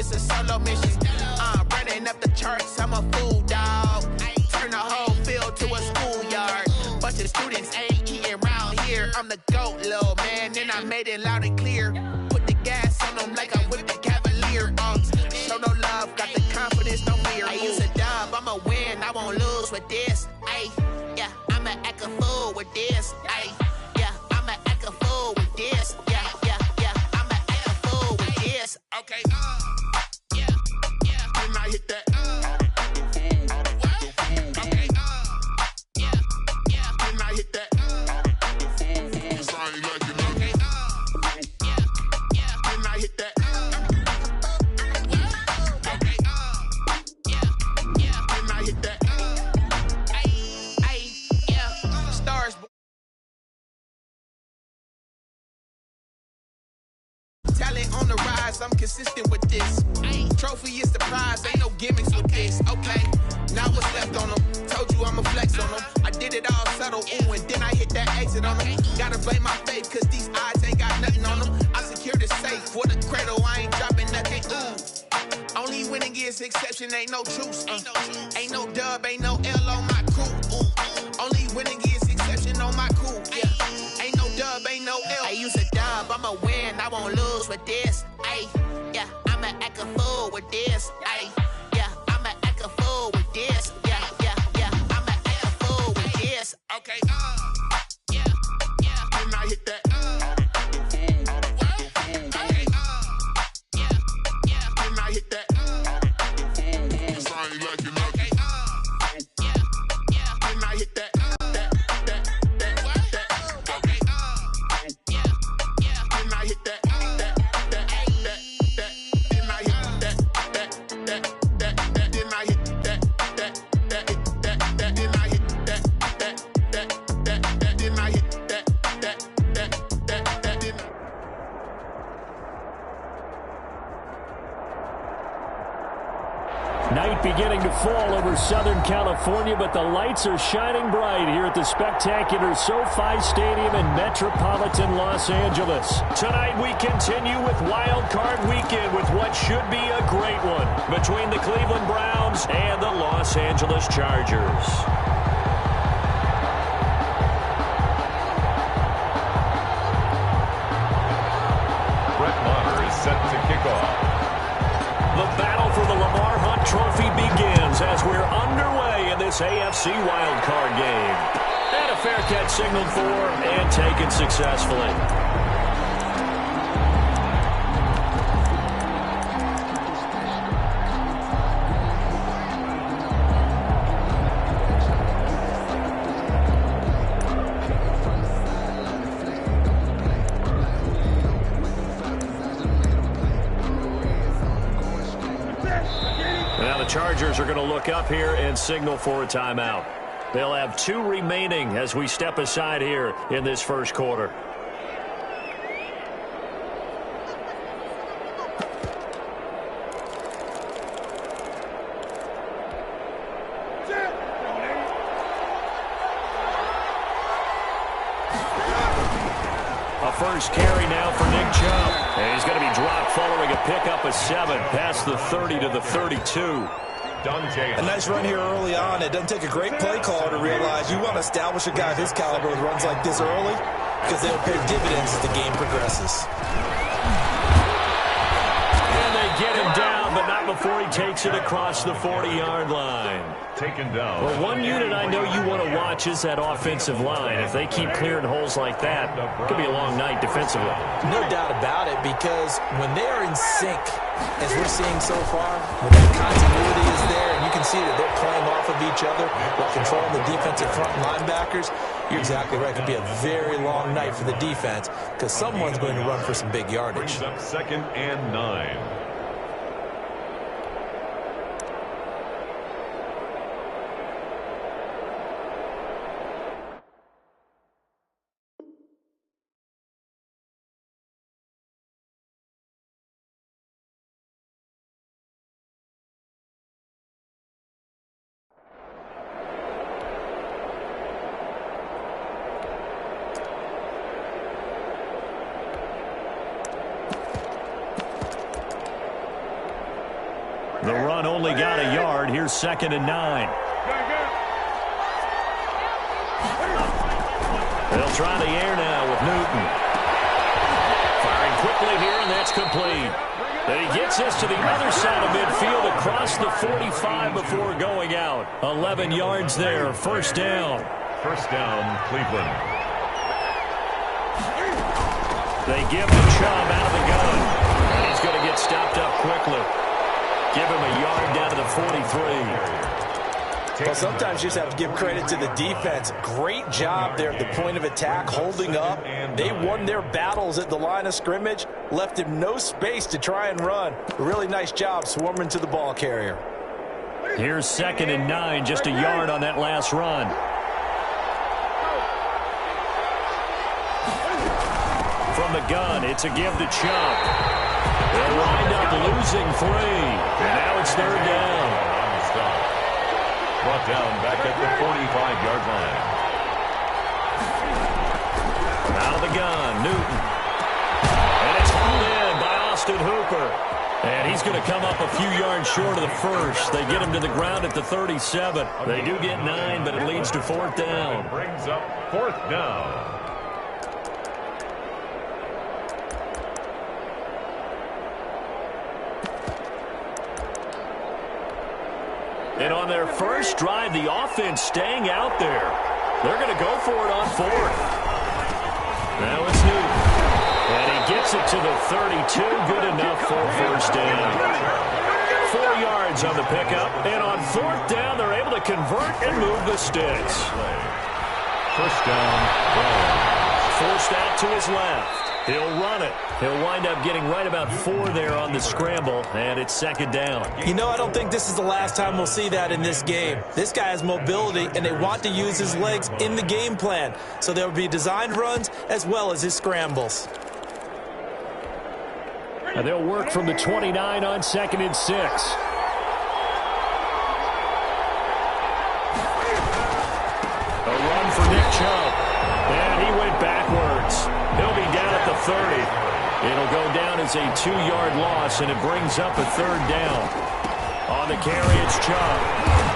it's a solo mission. Running up the charts, I'm a fool, dog. Turn the whole field to a schoolyard. Bunch of students ain't eating round here. I'm the GOAT, little man, and I made it loud and clear. Put the gas on them like I'm with the Cavalier. Show no love, got the confidence, no fear. I use a dub, I'ma win, I won't lose with this. Ay, yeah, I'ma act a fool with this. Ay, yeah, I'ma act a fool with this. Yeah, yeah, yeah, I'ma act a fool with this. Okay, yeah, yeah, when I hit that. On the rise, I'm consistent with this. Trophy is the prize, ain't no gimmicks with this. Okay, now what's left on them? Told you I'ma flex on them. I did it all subtle, ooh, and then I hit that exit on them. Gotta blame my faith, cause these odds ain't got nothing on them. I secured the safe for the cradle, I ain't dropping nothing, ooh. Only winning is exception, ain't no truce. Ain't no dub, ain't no L on my crew, ooh. Only winning is exception on my crew, yeah. Ain't no dub, ain't no L. I use a dub, I'ma win, I won't lose with this. Ay, yeah, I'ma act a fool with this. Ay, yeah, I'ma act a fool with this. Yeah, yeah, yeah, I'ma act a fool with this. Okay, yeah, yeah, when I hit that. Okay, yeah, yeah, when I hit that. Sorry, like you know. Okay, yeah, yeah, when I hit that. Night beginning to fall over Southern California, but the lights are shining bright here at the spectacular SoFi Stadium in metropolitan Los Angeles. Tonight we continue with Wild Card Weekend with what should be a great one between the Cleveland Browns and the Los Angeles Chargers. Brett Maher is set to kick off. The battle for the Lamar Hunt Trophy begins as we're underway in this AFC wildcard game. And a fair catch signaled for and taken successfully. Chargers are going to look up here and signal for a timeout. They'll have 2 remaining as we step aside here in this first quarter. A first carry now for Nick Chubb. And he's going to be dropped following a pickup of 7 past the 30 to the 32. A nice run here early on. It doesn't take a great play caller to realize you want to establish a guy of his caliber with runs like this early because they'll pay dividends as the game progresses. And they get him down, but not before he takes it across the 40-yard line. Taken down. Well, one unit I know you want to watch is that offensive line. If they keep clearing holes like that, it could be a long night defensively. No doubt about it, because when they are in sync, as we're seeing so far, when that continuity is there, and you can see that they're playing off of each other while controlling the defensive front linebackers, you're exactly right. It could be a very long night for the defense because someone's going to run for some big yardage. Brings up 2nd and 9. The run only got a yard. Here's 2nd and 9. They'll try the air now with Newton. Firing quickly here, and that's complete. And he gets this to the other side of midfield across the 45 before going out. 11 yards there. 1st down. 1st down, Cleveland. They give the Chubb out of the gun. And he's going to get stopped up quickly. Give him a yard down to the 43. Well, sometimes you just have to give credit to the defense. Great job there at the point of attack, holding up. They won their battles at the line of scrimmage, left him no space to try and run. A really nice job swarming to the ball carrier. Here's 2nd and 9, just a yard on that last run. From the gun, it's a give to Chubb. They'll wind up losing 3. And now it's 3rd down. Brought down back at the 45-yard line. Out of the gun, Newton. And it's hauled in by Austin Hooper. And he's going to come up a few yards short of the first. They get him to the ground at the 37. They do get 9, but it leads to 4th down. It brings up 4th down. And on their first drive, the offense staying out there. They're going to go for it on 4th. Now it's Newton. And he gets it to the 32. Good enough for 1st down. 4 yards on the pickup. And on 4th down, they're able to convert and move the sticks. 1st down. Forced out to his left. He'll run it. He'll wind up getting right about 4 there on the scramble, and it's 2nd down. You know, I don't think this is the last time we'll see that in this game. This guy has mobility, and they want to use his legs in the game plan. So there will be designed runs as well as his scrambles. And they'll work from the 29 on 2nd and 6. A run for Nick Chubb. And he went backwards. He'll be down at the 30. It'll go down as a 2-yard loss, and it brings up a 3rd down. On the carry, it's Chubb.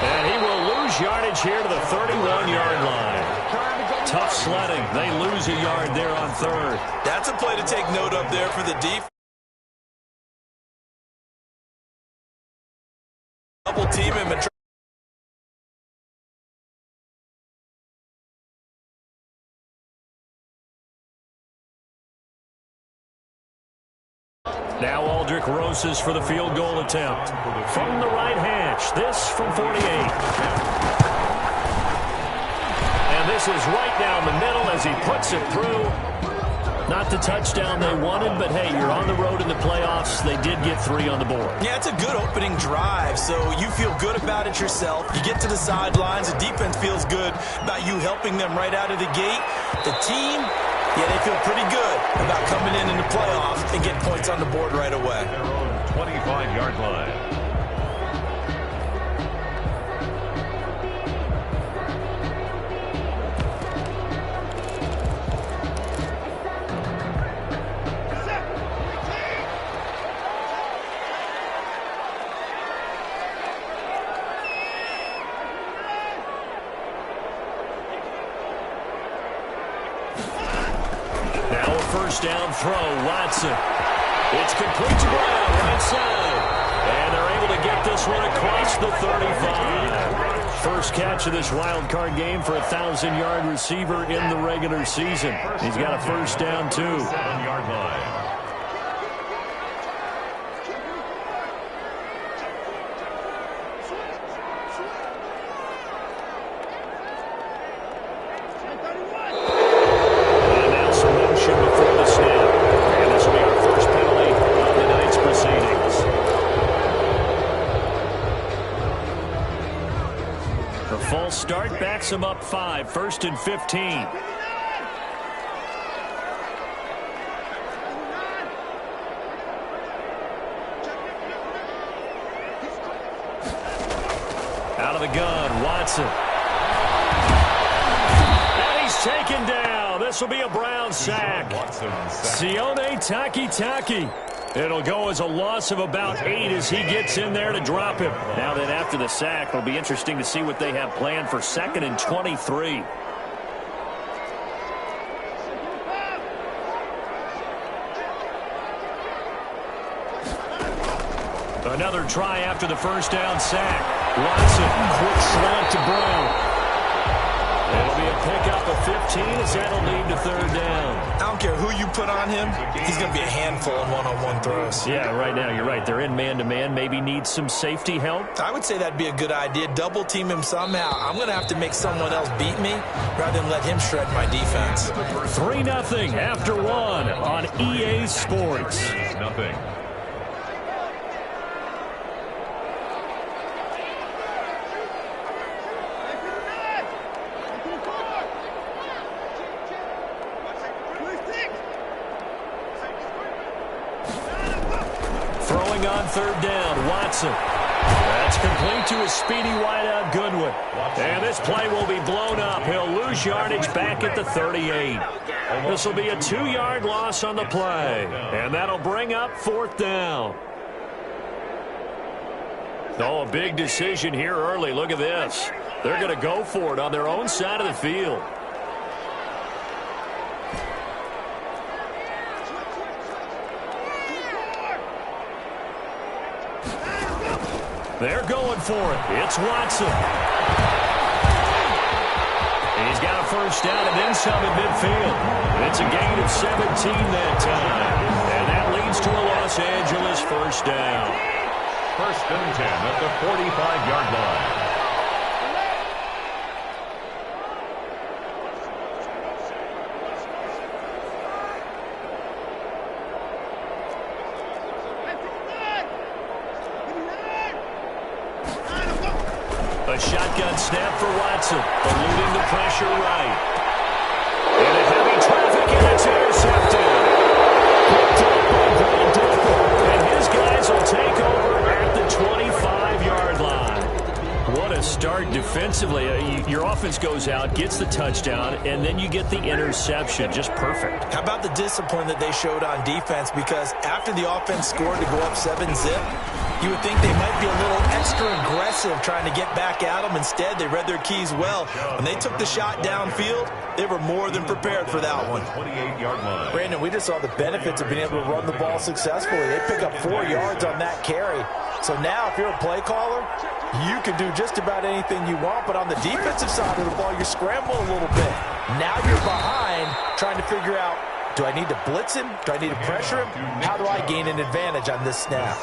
And he will lose yardage here to the 31-yard line. Tough sledding. They lose a yard there on 3rd. That's a play to take note of there for the defense. Double team him and now Aldrich Rosas for the field goal attempt. From the right hash, this from 48. And this is right down the middle as he puts it through. Not the touchdown they wanted, but hey, you're on the road in the playoffs. They did get 3 on the board. Yeah, it's a good opening drive, so you feel good about it yourself. You get to the sidelines, the defense feels good about you helping them right out of the gate. The team, yeah, they feel pretty good about coming in the playoffs and getting points on the board right away. 25-yard line. First down throw, Watson. It's complete to Brown, right side. And they're able to get this one across the 35. First catch of this wild card game for a 1,000-yard receiver in the regular season. He's got a first down, too. 7-yard line. Start backs him up 5, 1st and 15. Out of the gun, Watson. And he's taken down. This will be a Brown sack. Sione Takitaki. It'll go as a loss of about 8 as he gets in there to drop him. Now then, after the sack, it'll be interesting to see what they have planned for 2nd and 23. Another try after the first down sack. Watson, quick slant to Brown. It'll be a pickup of 15 as that'll lead to 3rd down. I don't care who you put on him. He's going to be a handful in one-on-one throws. Yeah, right now, you're right. They're in man-to-man. Maybe need some safety help. I would say that'd be a good idea. Double team him somehow. I'm going to have to make someone else beat me rather than let him shred my defense. 3-0 after 1 on EA Sports. Nothing. On 3rd down, Watson. That's complete to his speedy wideout, Goodwin. And this play will be blown up. He'll lose yardage back at the 38. This will be a 2-yard loss on the play. And that'll bring up 4th down. Oh, a big decision here early. Look at this. They're going to go for it on their own side of the field. They're going for it. It's Watson. He's got a first down and then some at midfield. It's a gain of 17 that time. And that leads to a Los Angeles first down. 1st and 10 at the 45-yard line. A shotgun snap for Watson, eluding the pressure right. And a heavy traffic, and it's intercepted. Picked up by Brown, and his guys will take over at the 25-yard line. What a start defensively. Your offense goes out, gets the touchdown, and then you get the interception. Just perfect. How about the discipline that they showed on defense? Because after the offense scored to go up 7-zip, you would think they might be a little extra aggressive trying to get back at them. Instead, they read their keys well. When they took the shot downfield, they were more than prepared for that one. 28-yard line. Brandon, we just saw the benefits of being able to run the ball successfully. They pick up 4 yards on that carry. So now, if you're a play caller, you can do just about anything you want. But on the defensive side of the ball, you're scrambling a little bit. Now you're behind trying to figure out, do I need to blitz him? Do I need to pressure him? How do I gain an advantage on this snap?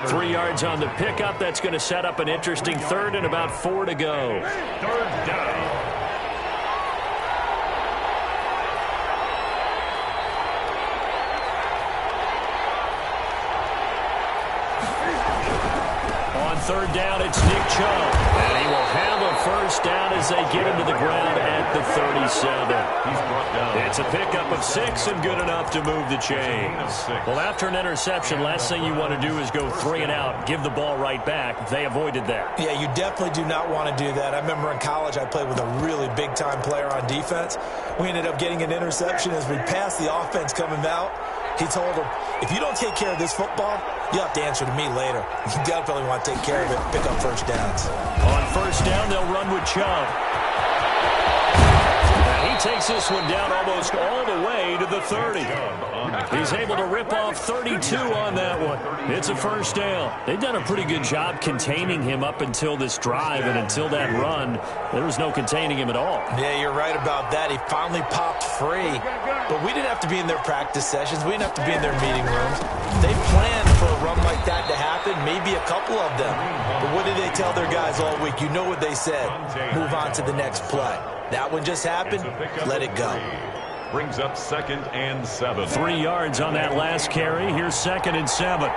3 yards on the pickup. That's going to set up an interesting 3rd and about 4 to go. 3rd down. On 3rd down, it's Nick Chubb. And he will have a first down as they get him to the ground at the 37. He's brought down. It's a pickup of 6 and good enough to move the chains. Well, after an interception, last thing you want to do is go 3 and out, give the ball right back. They avoided that. Yeah, you definitely do not want to do that. I remember in college I played with a really big-time player on defense. We ended up getting an interception as we passed the offense coming out. He told him, if you don't take care of this football, you'll have to answer to me later. You definitely want to take care of it, pick up first downs. On first down, they'll run with Chubb. And he takes this one down almost all the way to the 30. He's able to rip off 32 on that one. It's a first down. They've done a pretty good job containing him up until this drive, and until that run, there was no containing him at all. Yeah, you're right about that. He finally popped free. But we didn't have to be in their practice sessions. We didn't have to be in their meeting rooms. They planned for a run like that to happen, maybe a couple of them. But what did they tell their guys all week? You know what they said. Move on to the next play. That one just happened. Let it go. Brings up 2nd and 7. 3 yards on that last carry. Here's 2nd and 7.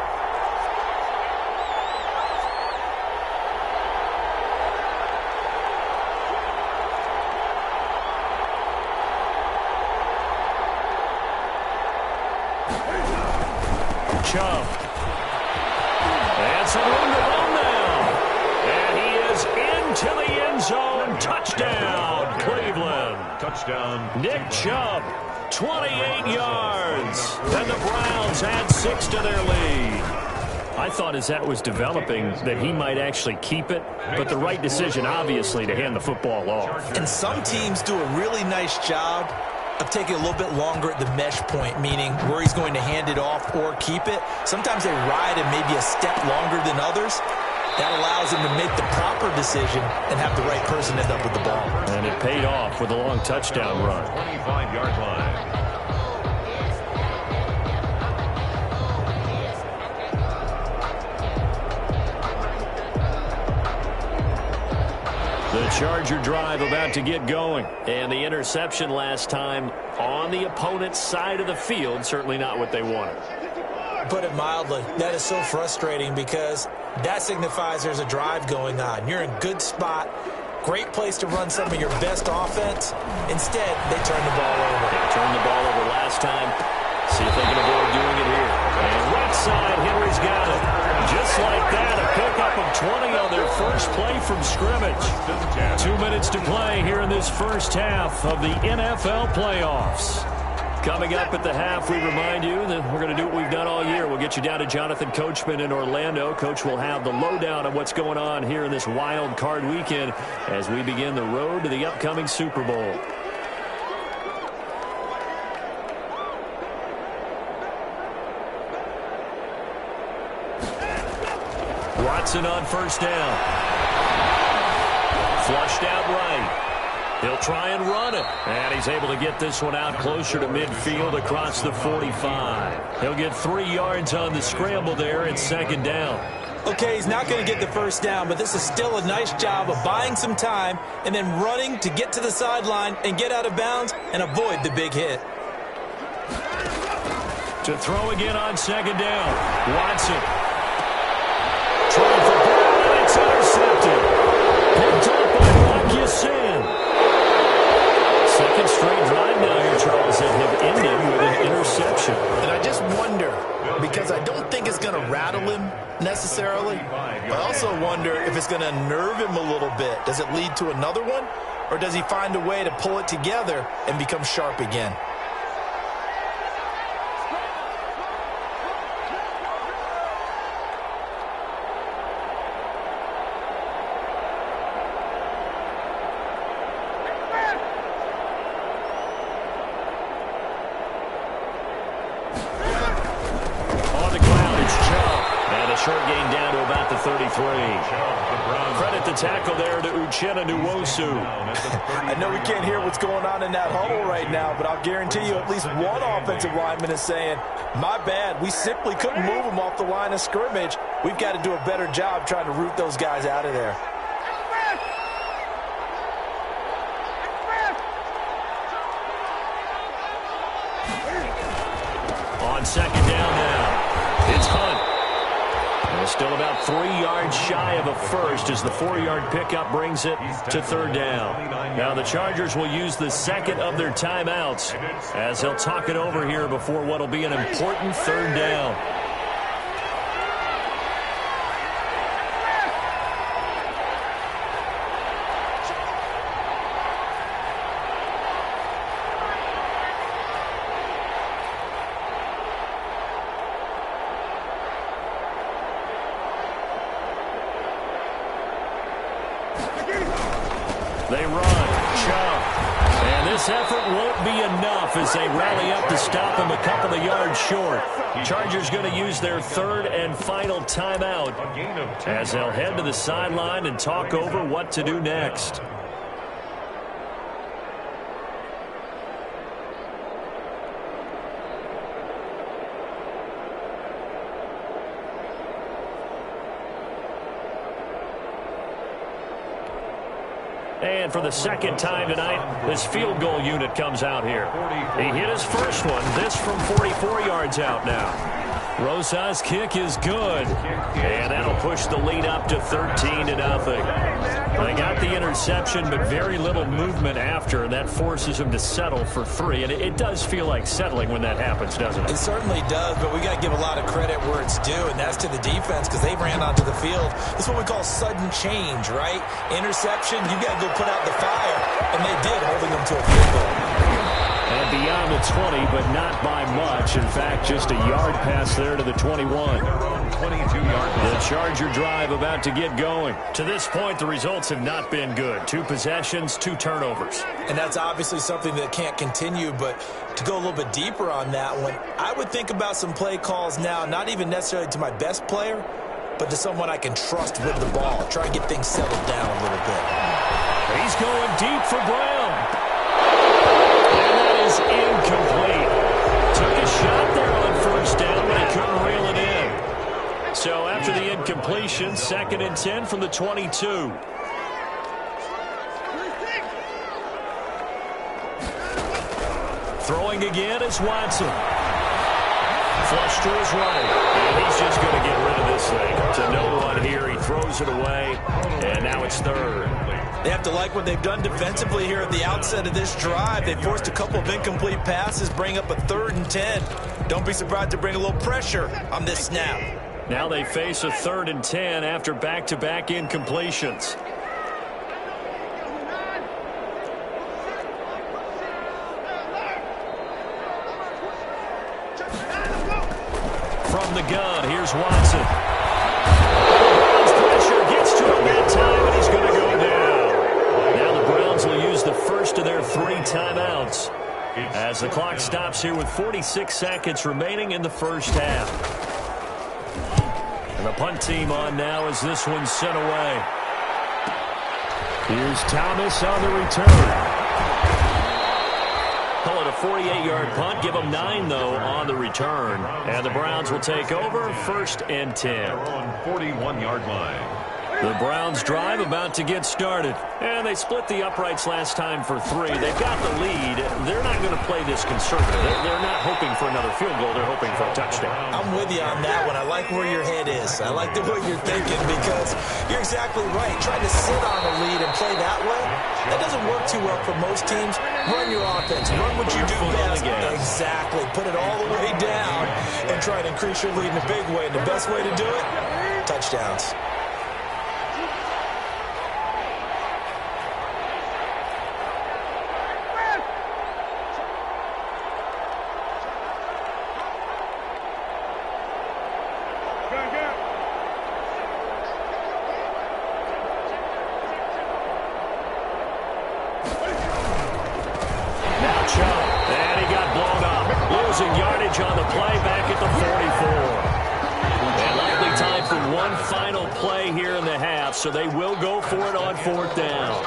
Chubb. And some room to run now. And he is into the end zone. Touchdown, Cleveland. Touchdown. Nick Chubb 28 yards. And the Browns add 6 to their lead. I thought as that was developing that he might actually keep it, but the right decision, obviously, to hand the football off. And some teams do a really nice job of taking a little bit longer at the mesh point, meaning where he's going to hand it off or keep it. Sometimes they ride it maybe a step longer than others. That allows him to make the proper decision and have the right person end up with the ball. And it paid off with a long touchdown run. 25-yard line. The Charger drive about to get going. And the interception last time on the opponent's side of the field, certainly not what they wanted. Put it mildly, that is so frustrating because that signifies there's a drive going on. You're in a good spot, great place to run some of your best offense. Instead, they turn the ball over. They turned the ball over last time. See if they can avoid doing it here. And right side, Henry's got it. Just like that, a pickup of 20 on their first play from scrimmage. 2 minutes to play here in this first half of the NFL playoffs. Coming up at the half, we remind you that we're going to do what we've done all year. We'll get you down to Jonathan Coachman in Orlando. Coach will have the lowdown of what's going on here in this wild card weekend as we begin the road to the upcoming Super Bowl. Watson on first down. Flushed out right. He'll try and run it. And he's able to get this one out closer to midfield across the 45. He'll get 3 yards on the scramble there at second down. Okay, he's not going to get the first down, but this is still a nice job of buying some time and then running to get to the sideline and get out of bounds and avoid the big hit. To throw again on second down. Watson. Trying for Brown, and it's intercepted. Picked up by Marcus. Second straight drive now here, Charles, that have ended with an interception. And I just wonder, because I don't think it's going to rattle him necessarily, but I also wonder if it's going to nerve him a little bit. Does it lead to another one, or does he find a way to pull it together and become sharp again? Short gain down to about the 33. Credit the tackle there to Uchenna Nwosu. I know we can't hear what's going on in that huddle right now, but I'll guarantee you at least one offensive lineman is saying, my bad, we simply couldn't move them off the line of scrimmage. We've got to do a better job trying to root those guys out of there. On second down now, it's Hunt. Still about 3 yards shy of a first as the 4-yard pickup brings it to third down. Now the Chargers will use the second of their timeouts as they'll talk it over here before what will be an important third down. They run, chop, and this effort won't be enough as they rally up to stop him a couple of yards short. Chargers going to use their third and final timeout as they'll head to the sideline and talk over what to do next. And for the second time tonight, this field goal unit comes out here. He hit his first one, this from 44 yards out now. Rosa's kick is good, and that'll push the lead up to 13-0. They got the interception, but very little movement after, and that forces him to settle for 3. And it does feel like settling when that happens, doesn't it? It certainly does, but we got to give a lot of credit where it's due, and that's to the defense because they ran onto the field. This is what we call sudden change, right? Interception, you got to go put out the fire, and they did, holding them to a field goal. And it beyond the 20, but not by much. In fact, just a yard pass there to the 21. 22-yard line. The Charger drive about to get going. To this point, the results have not been good. 2 possessions, 2 turnovers. And that's obviously something that can't continue, but to go a little bit deeper on that one, I would think about some play calls now, not even necessarily to my best player, but to someone I can trust with the ball. Try and get things settled down a little bit. He's going deep for Brown. And that is incomplete. Took a shot there on first down, but he couldn't reel it in. So after the incompletion, 2nd and 10 from the 22. Throwing again is Watson. Flush to his right. And he's just going to get rid of this thing. To no one here. He throws it away. And now it's 3rd. They have to like what they've done defensively here at the outset of this drive. They forced a couple of incomplete passes, bring up a 3rd and 10. Don't be surprised to bring a little pressure on this snap. Now they face a 3rd and 10 after back-to-back incompletions. From the gun, here's Watson. Browns pressure gets to him that time, and he's going to go down. Now the Browns will use the first of their 3 timeouts as the clock stops here with 46 seconds remaining in the first half. And the punt team on now as this one's sent away. Here's Thomas on the return. Call it a 48-yard punt. Give them 9, though, on the return. And the Browns will take over 1st and 10. On 41-yard line. The Browns drive about to get started. And they split the uprights last time for 3. They've got the lead. They're not going to play this conservative. They're not hoping for another field goal. They're hoping for a touchdown. I'm with you on that one. I like where your head is. I like the way you're thinking because you're exactly right. Trying to sit on a lead and play that way, that doesn't work too well for most teams. Run your offense. Run what you do best. Exactly. Put it all the way down and try to increase your lead in a big way. And the best way to do it, touchdowns. On the play back at the 44. And likely time for one final play here in the half, so they will go for it on 4th down.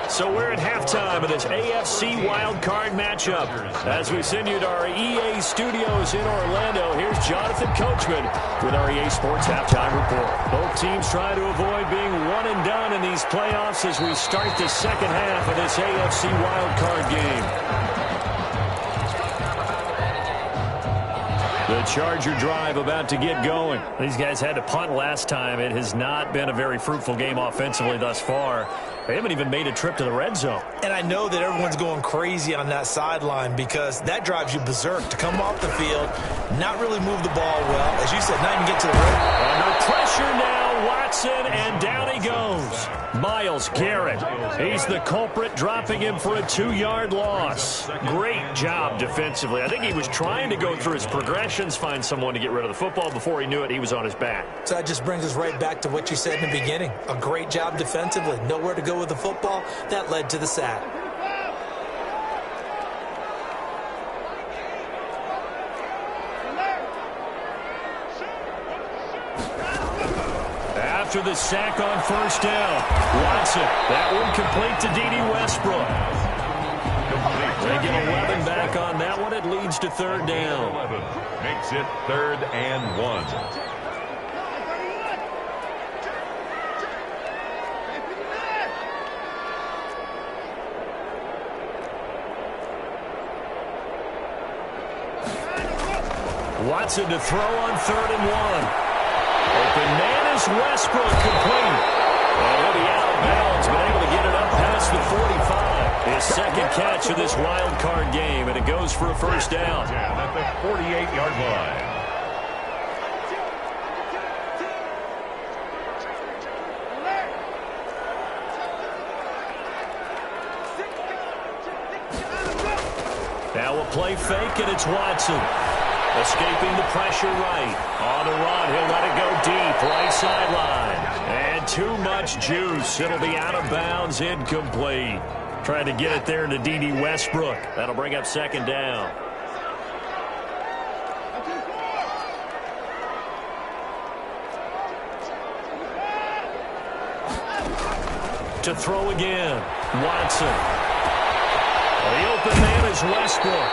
So we're at halftime of this AFC wildcard matchup. As we send you to our EA studios in Orlando, here's Jonathan Coachman with our EA Sports Halftime Report. Both teams try to avoid being one and done in these playoffs as we start the second half of this AFC wildcard game. The Charger drive about to get going. These guys had to punt last time. It has not been a very fruitful game offensively thus far. They haven't even made a trip to the red zone. And I know that everyone's going crazy on that sideline because that drives you berserk to come off the field, not really move the ball well. As you said, not even get to the red. Under pressure now, Watson, and down he goes. Myles Garrett, he's the culprit, dropping him for a 2-yard loss. Great job defensively. I think he was trying to go through his progressions, find someone to get rid of the football. Before he knew it, he was on his back. So that just brings us right back to what you said in the beginning. A great job defensively. Nowhere to go with the football. That led to the sack. After the sack on first down, Watson, that one complete to D.D. Westbrook. They get 11 back on that one. It leads to 3rd down. 11 makes it 3rd and 1. Watson to throw on 3rd and 1. Open man is Westbrook, complete. And he'll be out of bounds, but able to get it up past the 45. His second catch of this wild card game, and it goes for a 1st down. At the 48-yard line. Now little play fake, and it's Watson. Escaping the pressure right. On the run, he'll let it go deep, right sideline. And too much juice. It'll be out of bounds, incomplete. Trying to get it there to D.D. Westbrook. That'll bring up second down. To throw again, Watson. The open man is Westbrook.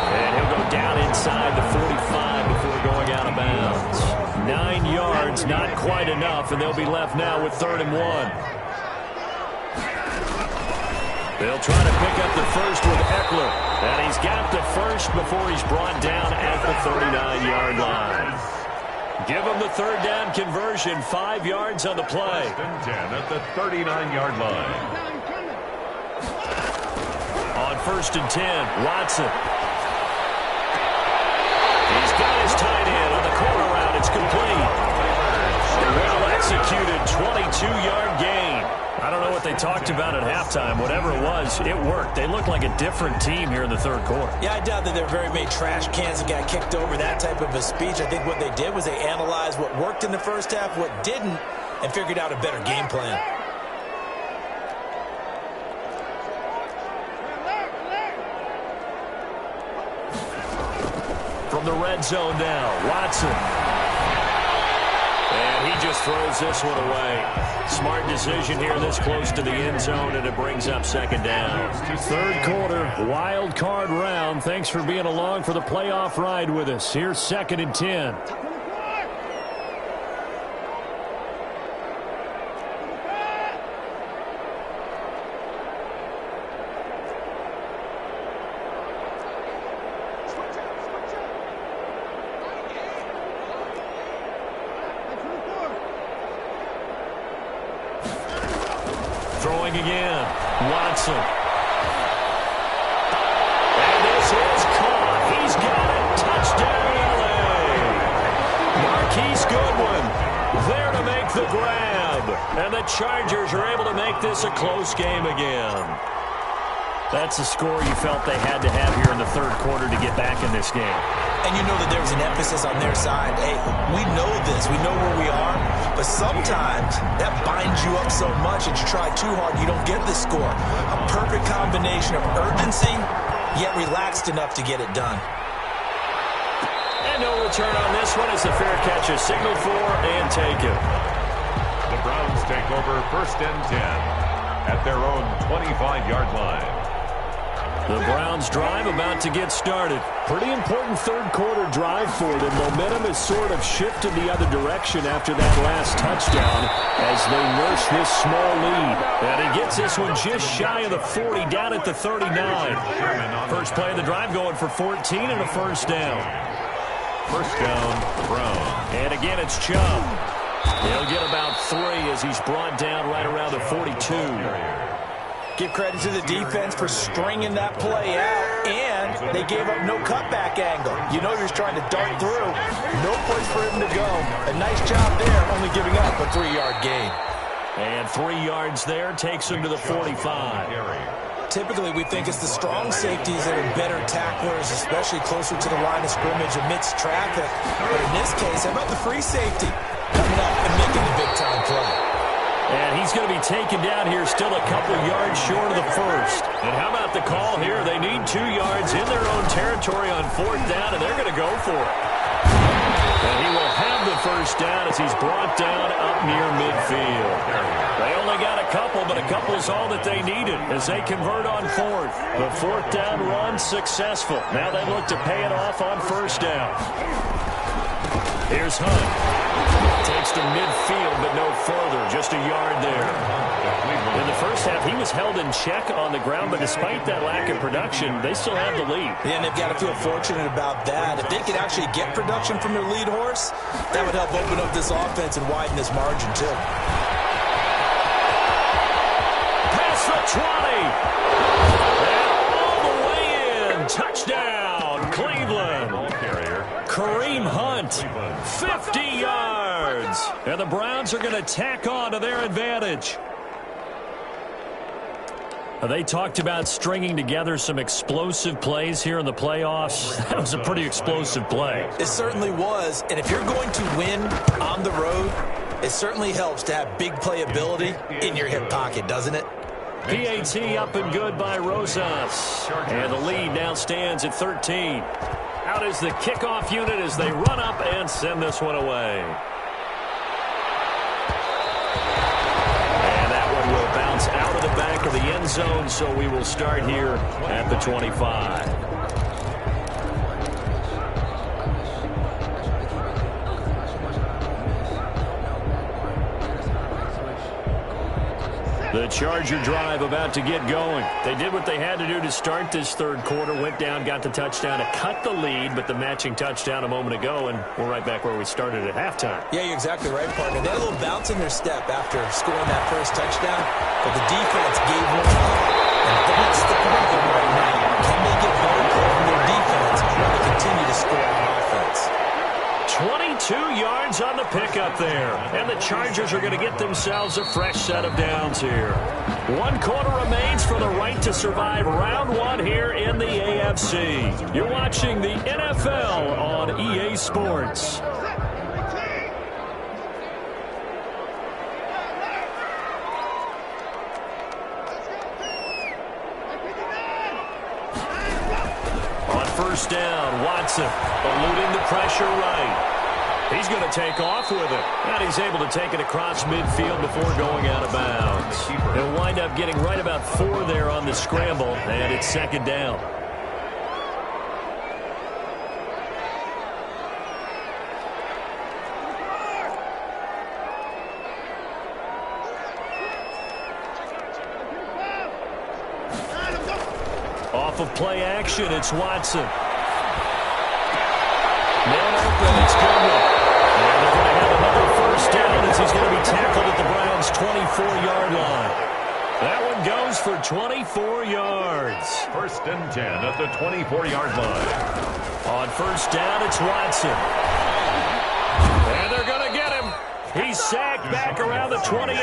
And he'll go down inside the 45 before going out of bounds. 9 yards, not quite enough, and they'll be left now with 3rd and 1. They'll try to pick up the first with Eckler. And he's got the first before he's brought down at the 39-yard line. Give him the 3rd down conversion, 5 yards on the play. 10 at the 39-yard line. On 1st and 10, Watson. He's got his tight end on the corner route. It's complete. Well-executed 22-yard gain. I don't know what they talked about at halftime. Whatever it was, it worked. They looked like a different team here in the 3rd quarter. Yeah, I doubt that there were very many trash cans that got kicked over, that type of a speech. I think what they did was they analyzed what worked in the first half, what didn't, and figured out a better game plan. From the red zone now, Watson. And he just throws this one away. Smart decision here this close to the end zone, and it brings up second down. 3rd quarter, wild card round. Thanks for being along for the playoff ride with us. Here's 2nd and 10. Throwing again, Watson. And this is caught. He's got it. Touchdown, L.A. Marquise Goodwin there to make the grab. And the Chargers are able to make this a close game again. That's the score you felt they had to have here in the 3rd quarter to get back in this game. And you know that there was an emphasis on their side. Hey, we know this. We know where we are. But sometimes that binds you up so much that you try too hard, you don't get the score. A perfect combination of urgency, yet relaxed enough to get it done. And no return on this one as the fair catch is signaled for and taken. The Browns take over 1st and 10 at their own 25-yard line. The Browns drive about to get started. Pretty important 3rd quarter drive for them. Momentum has sort of shifted the other direction after that last touchdown as they nurse this small lead. And he gets this one just shy of the 40, down at the 39. First play of the drive going for 14 and a 1st down. 1st down, Brown. And again, it's Chubb. He'll get about 3 as he's brought down right around the 42. Give credit to the defense for stringing that play out, and they gave up no cutback angle. You know he was trying to dart through. No place for him to go. A nice job there, only giving up a 3-yard gain. And 3 yards there takes him to the 45. Typically, we think it's the strong safeties that are better tacklers, especially closer to the line of scrimmage amidst traffic. But in this case, how about the free safety coming up and making the big-time play? And he's going to be taken down here still a couple yards short of the 1st. And how about the call here? They need 2 yards in their own territory on 4th down, and they're going to go for it. And he will have the 1st down as he's brought down up near midfield. They only got a couple, but a couple is all that they needed as they convert on 4th. The 4th down run successful. Now they look to pay it off on 1st down. Here's Hunt. Takes to midfield, but no further. Just a yard there. In the first half, he was held in check on the ground, but despite that lack of production, they still have the lead. Yeah, and they've got to feel fortunate about that. If they could actually get production from their lead horse, that would help open up this offense and widen this margin, too. Past the 20. And all the way in. Touchdown, Cleveland. Kareem Hunt, 50 yards. And the Browns are going to tack on to their advantage. They talked about stringing together some explosive plays here in the playoffs. That was a pretty explosive play. It certainly was, and if you're going to win on the road, it certainly helps to have big playability in your hip pocket, doesn't it? PAT up and good by Rosas. And the lead now stands at 13. Out is the kickoff unit as they run up and send this one away. Will bounce out of the back of the end zone, so we will start here at the 25. The Charger drive about to get going. They did what they had to do to start this third quarter, went down, got the touchdown to cut the lead, but the matching touchdown a moment ago, and we're right back where we started at halftime. Yeah, you're exactly right, partner. They had a little bounce in their step after scoring that first touchdown, but the defense gave one up, and that's the problem right now. Can they get better play from their defense while they continue to score on offense? 22 yards on the pickup there. And the Chargers are going to get themselves a fresh set of downs here. 1 quarter remains for the right to survive round 1 here in the AFC. You're watching the NFL on EA Sports. On first down, Watson eluding the pressure right. He's going to take off with it. And he's able to take it across midfield before going out of bounds. He'll wind up getting right about 4 there on the scramble, and it's second down. Off of play action, it's Watson. Man open, it's good. And they're going to have another first down as he's going to be tackled at the Browns' 24-yard line. That one goes for 24 yards. First and 10 at the 24-yard line. On first down, it's Watson. And they're going to get him. He's sacked back around the 28.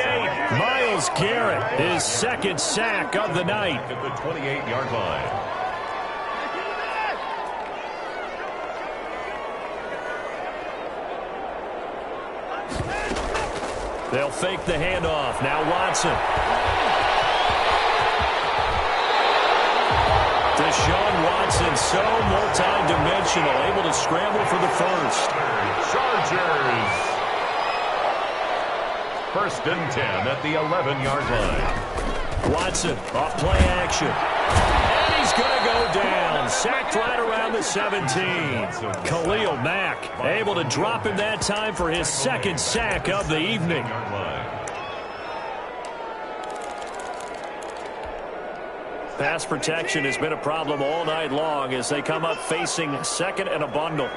Myles Garrett, his second sack of the night. At the 28-yard line. They'll fake the handoff. Now Watson. Deshaun Watson, so multi-dimensional, able to scramble for the first. Chargers. First and 10 at the 11-yard line. Watson off play action. And he's going to go down. Sacked right around the 17. Khalil Mack able to drop him that time for his second sack of the evening. Pass protection has been a problem all night long as they come up facing second and a bundle.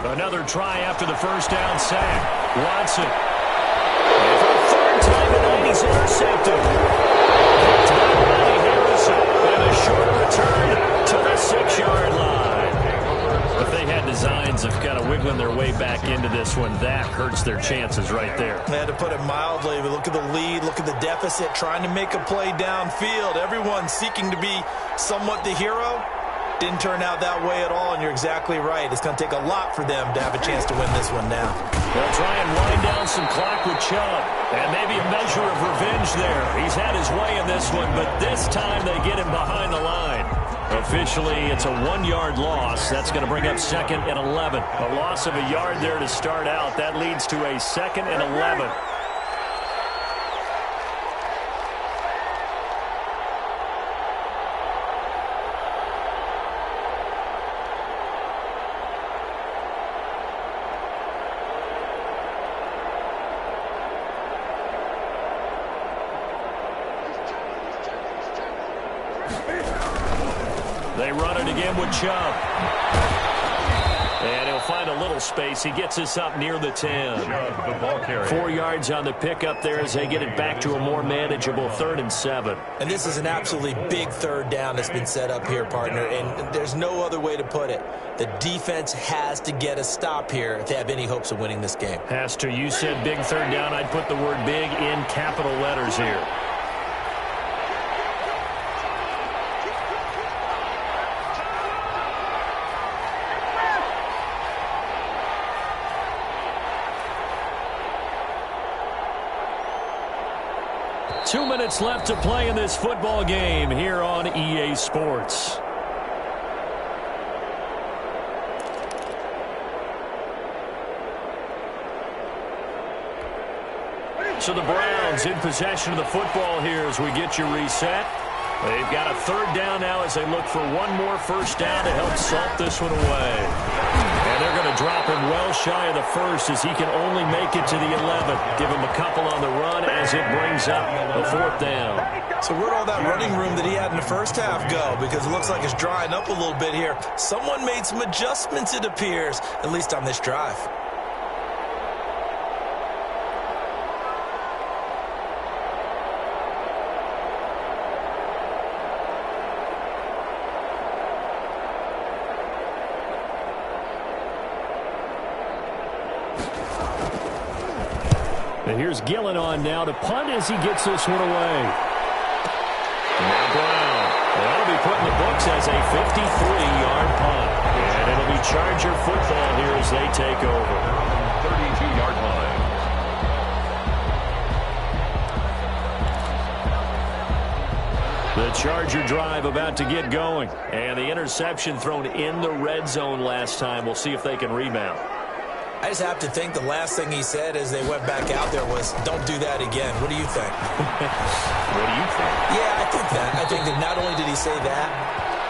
Another try after the first down sack. Watson. And for the third time tonight, he's intercepted. And a short return to the 6-yard line. If they had designs of kind of wiggling their way back into this one, that hurts their chances right there. They had to put it mildly, but look at the lead, look at the deficit, trying to make a play downfield. Everyone seeking to be somewhat the hero. Didn't turn out that way at all, and you're exactly right. It's going to take a lot for them to have a chance to win this one now. They'll try and wind down some clock with Chubb, and maybe a measure of revenge there. He's had his way in this one, but this time they get him behind the line. Officially, it's a 1-yard loss. That's going to bring up second and 11. A loss of a yard there to start out. That leads to a second and 11. They run it again with Chubb. And he'll find a little little space. He gets us up near the 10. 4 yards on the pickup there as they get it back to a more manageable 3rd and 7. And this is an absolutely big 3rd down that's been set up here, partner, and there's no other way to put it. The defense has to get a stop here if they have any hopes of winning this game. Pastor, you said big 3rd down. I'd put the word big in capital letters here. Two minutes left to play in this football game here on EA Sports. So the Browns in possession of the football here as we get you reset. They've got a 3rd down now as they look for one more 1st down to help salt this one away. And they're going to drop him well shy of the 1st as he can only make it to the 11th. Give him a couple on the run as it brings up the 4th down. So where'd all that running room that he had in the first half go? Because it looks like it's drying up a little bit here. Someone made some adjustments, it appears, at least on this drive. And here's Gillen on now to punt as he gets this one away. Now Brown. That'll be put in the books as a 53-yard punt. And it'll be Charger football here as they take over. 32-yard line. The Charger drive about to get going. And the interception thrown in the red zone last time. We'll see if they can rebound. I just have to think the last thing he said as they went back out there was, don't do that again. What do you think? What do you think? Yeah, I think that. I think that not only did he say that,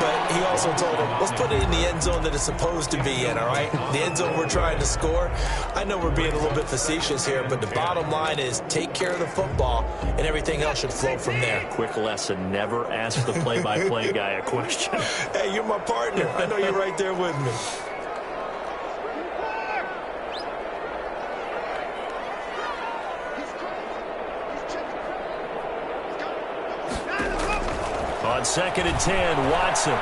but he also told him, let's put it in the end zone that it's supposed to be in, all right? The end zone we're trying to score. I know we're being a little bit facetious here, but the bottom line is take care of the football, and everything else should flow from there. Quick lesson, never ask the play-by-play guy a question. Hey, you're my partner. I know you're right there with me. On 2nd and 10, Watson.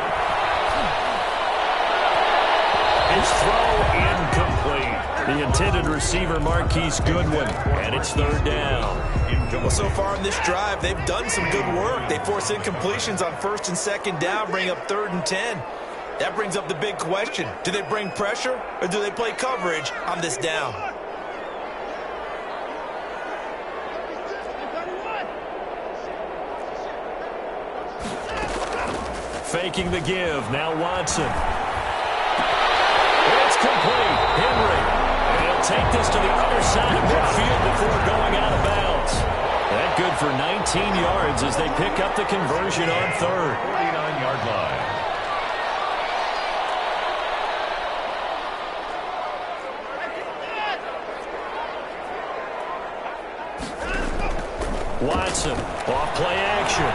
His throw incomplete. The intended receiver, Marquise Goodwin, and it's 3rd down. Well, so far in this drive, they've done some good work. They force incompletions on 1st and 2nd down, bring up 3rd and 10. That brings up the big question. Do they bring pressure, or do they play coverage on this down? Faking the give. Now Watson. It's complete. Henry. And he'll take this to the other side of midfield before going out of bounds. That good for 19 yards as they pick up the conversion on 3rd. 49-yard line. Watson. Off play action.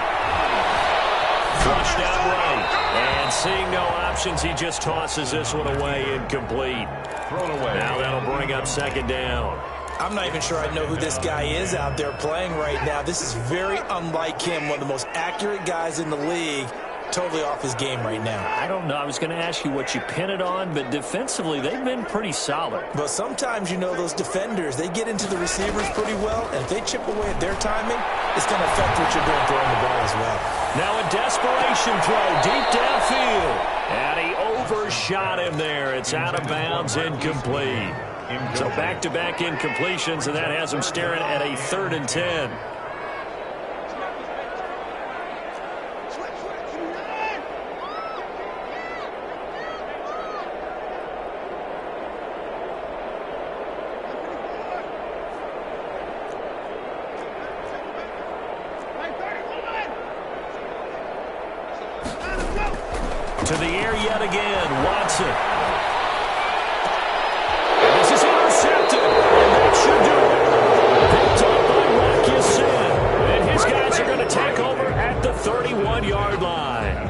Flushed out right, and seeing no options, he just tosses this one away, incomplete. Thrown away. Now that'll bring up 2nd down. I'm not even sure I know who this guy is out there playing right now. This is very unlike him, one of the most accurate guys in the league. Totally off his game right now. I don't know. I was going to ask you what you pin it on, but defensively, they've been pretty solid. But sometimes, you know, those defenders, they get into the receivers pretty well, and if they chip away at their timing, it's going to affect what you're doing throwing the ball as well. Now a desperation throw deep downfield, and he overshot him there. It's out of bounds, incomplete. So back-to-back incompletions, and that has him staring at a 3rd and 10. To the air yet again, Watson. And this is intercepted. And that should do it. Picked up by Rocky. And his guys are going to take over at the 31-yard line.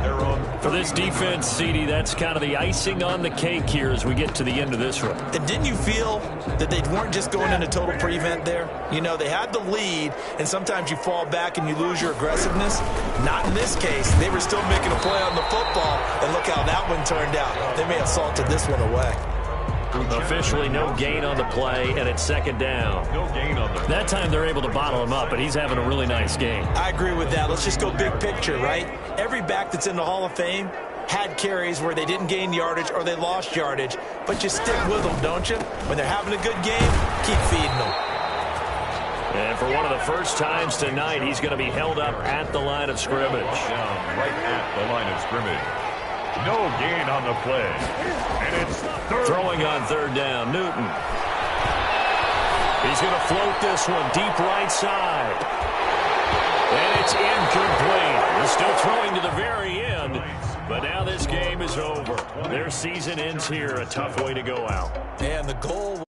For this defense. defense, CD, that's kind of the icing on the cake here as we get to the end of this one. And didn't you feel that they weren't just going into total prevent there? You know, they had the lead, and sometimes you fall back and you lose your aggressiveness. Not in this case. They were still making a play on the football, and look how that one turned out. They may have salted this one away. Officially no gain on the play, and it's second down. No gain on the play. That time they're able to bottle him up, but he's having a really nice game. I agree with that. Let's just go big picture, right? Every back that's in the Hall of Fame had carries where they didn't gain yardage or they lost yardage, but you stick with them, don't you? When they're having a good game, keep feeding them. And for one of the first times tonight, he's going to be held up at the line of scrimmage. Down right at the line of scrimmage. No gain on the play. And it's Throwing on third down, Newton. He's going to float this one deep right side. And it's incomplete. He's still throwing to the very end. But now this game is over. Their season ends here. A tough way to go out. And the goal...